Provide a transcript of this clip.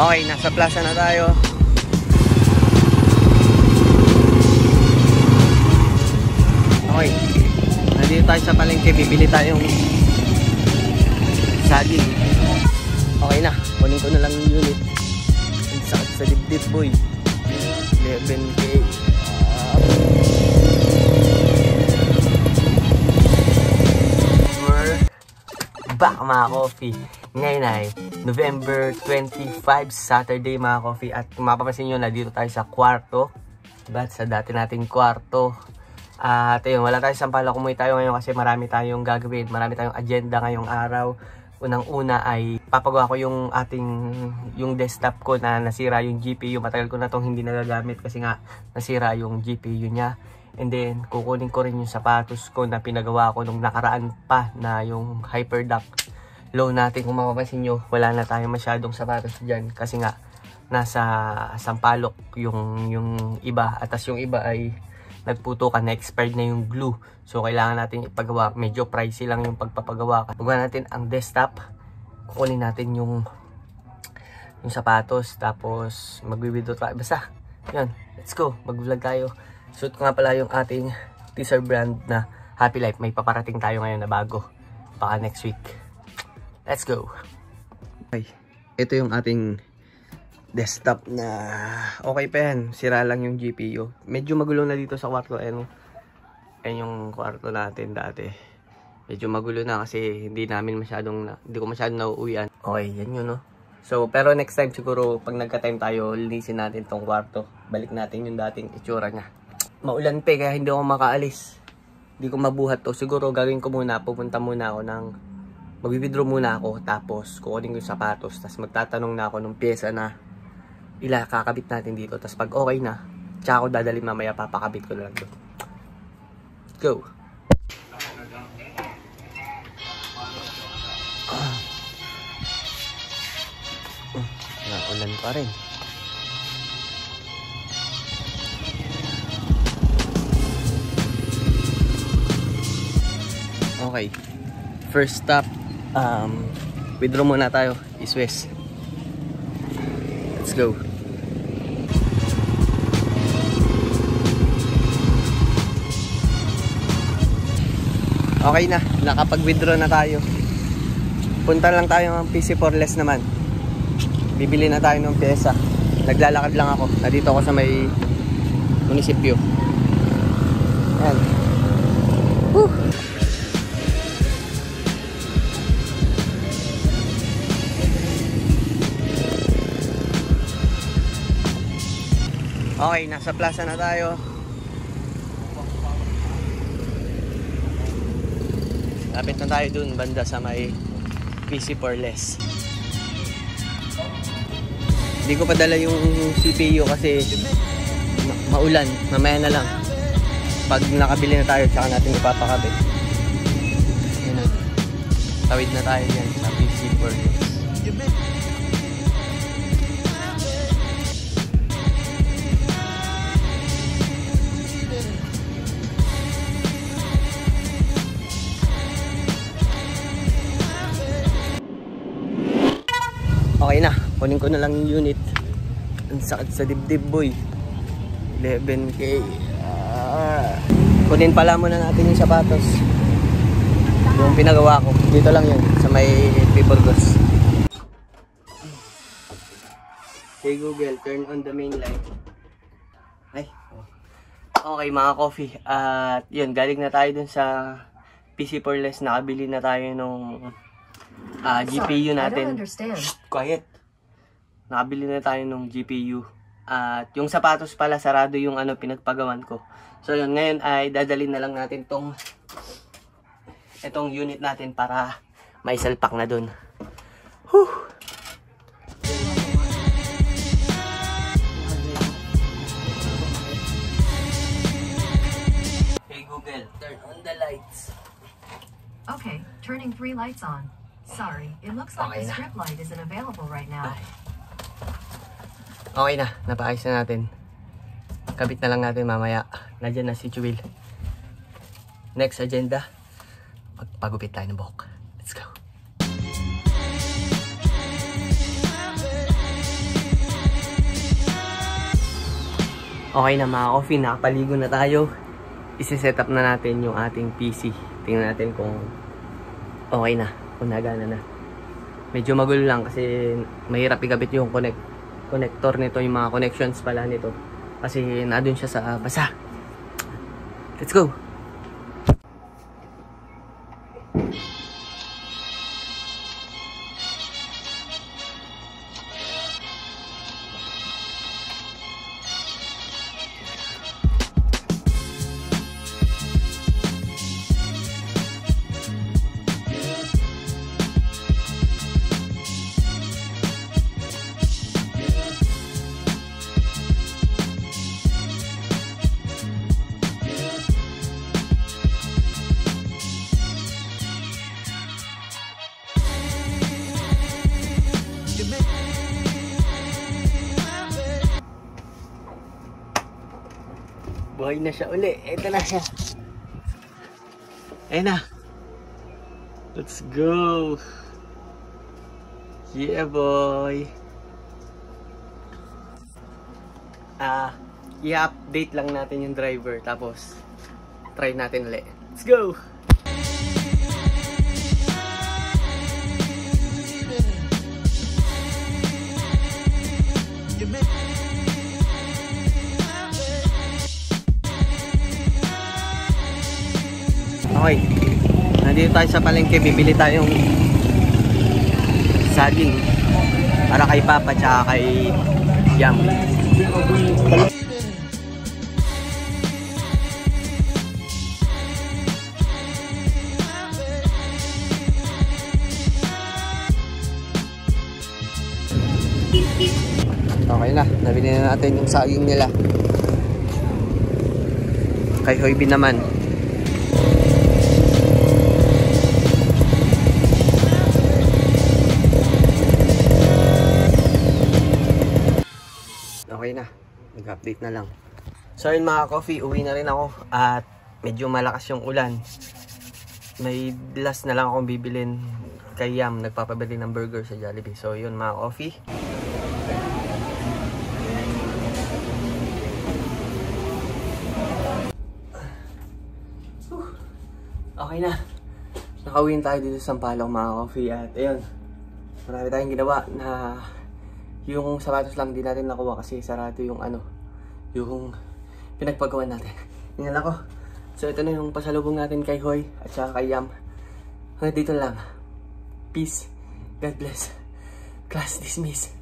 Okay, nasa plaza na tayo. Okay, nandito tayo sa palengke. Bibili tayong saging. Okay na, kunin ko na lang yung unit. Ang sakit sa dibdib, boy. 11K. We're back, mga coffee. Ngayon ay November 25, Saturday, mga coffee. At kung mapapansin nyo, na dito tayo sa kwarto. Diba? Sa dati nating kwarto. At ayun, wala tayo sampalok. Umuwi tayo ngayon kasi marami tayong gagawin. Marami tayong agenda ngayong araw. Unang-una ay papagawa ko yung desktop ko na nasira yung GPU. Matagal ko na itong hindi nagagamit kasi nga nasira yung GPU niya. And then, kukunin ko rin yung sapatos ko na pinagawa ko nung nakaraan pa na yung HyperDuck low natin. Kung mapapansin nyo, wala na tayong masyadong sapatos dyan kasi nga nasa sampalok yung iba. At tas yung iba ay nagputukan na expired na yung glue. So, kailangan natin ipagawa. Medyo pricey lang yung pagpapagawa. Pagawa natin ang desktop. Kukunin natin yung sapatos. Tapos, mag-video tayo. Basta, yun. Let's go. Mag-vlog tayo. Shoot ko nga pala yung ating teaser brand na Happy Life. May paparating tayo ngayon na bago. Baka next week. Let's go. Okay. Ito yung ating desktop na okay pa yan. Sira lang yung GPU. Medyo magulo na dito sa kwarto. Ayan yung kwarto natin dati. Medyo magulo na kasi hindi ko masyadong nauuwian. Okay, yan yun, no? So, pero next time siguro, pag nagka-time tayo, linisin natin tong kwarto. Balik natin yung dating itsura niya. Maulan pa kaya hindi ako makaalis. Hindi ko mabuhat to. Siguro gagawin ko muna, pupunta muna ako mag-withdraw muna ako. Tapos, kukunin ko yung sapatos. Tapos, magtatanong na ako ng pyesa na kakabit natin dito. Tapos pag okay na, tsaka ako dadalhin mamaya, papakabit ko na lang doon. Go! Naulan pa rin. Okay. First stop, withdraw muna tayo. East West. Let's go. Okay na, nakapag-withdraw na tayo. Punta lang tayo ng PC4 less naman. Bibili na tayo ng pyesa. Naglalakad lang ako. Nandito ako sa may munisipyo. Ayan. Woo! Okay, nasa plaza na tayo. Lapit na tayo dun, banda sa may PC4 less. Hindi ko padala yung CPU kasi maulan. Mamaya na lang. Pag nakabili na tayo, tsaka natin ipapakabit. Ayan na. Tawid na tayo yan sa PC4 less. Okay na, kunin ko na lang yung unit. Ang sakit sa dibdib, boy. 11K. Kunin pala muna natin yung sapatos. Yung pinagawa ko. Dito lang yun, sa may Piporgos. Hey Google, turn on the main light. Ay. Okay, mga coffee. At yun, galing na tayo dun sa PC4 less. Nakabili na tayo nung GPU natin. Shh, quiet. Nakabili na tayo ng GPU. At yung sapatos pala, sarado yung pinagpagawan ko. So yun, ngayon ay dadalhin na lang natin itong unit natin para maisalpak na dun. Whew. Hey Google, turn on the lights. Okay, turning 3 lights on. Sorry, it looks like the strip light isn't available right now. Okay na, napaayos na natin. Kabit na lang natin mamaya. Nandiyan na si Chuil. Next agenda, magpagupit tayo ng buhok. Let's go. Okay na mga coffee, nakapaligo na tayo. Isi-set up na natin yung ating PC. Tingnan natin kung okay na, kung nagana na. Medyo magulo lang kasi mahirap ikabit yung connector nito, yung mga connections pala nito. Kasi nandun siya sa basa. Let's go! Buhay na siya uli. Ito na siya. Ayan na. Let's go. Yeah, boy. I-update lang natin yung driver. Tapos, try natin ulit. Let's go! Okay, nandito tayo sa palengke, bibili tayong saging para kay Papa tsaka kay Yam. Okay na, nabili na natin yung saging nila. Kay Hoyby naman. Okay na, nag-update na lang. So yun mga coffee, uwi na rin ako at medyo malakas yung ulan. May last na lang akong bibilin kay Yam, nagpapabili ng burger sa Jollibee. So yun mga coffee. Okay na, nakawin tayo dito sa Sampaloc mga coffee at ayun, marami tayong ginawa na yung sapatos lang di natin nakuha kasi sarado yung yung pinagpagawa natin. Tingnan ako. So ito na yung pasalubong natin kay Hoy at saka kay Yam. Hanggang dito lang. Peace. God bless. Class dismissed.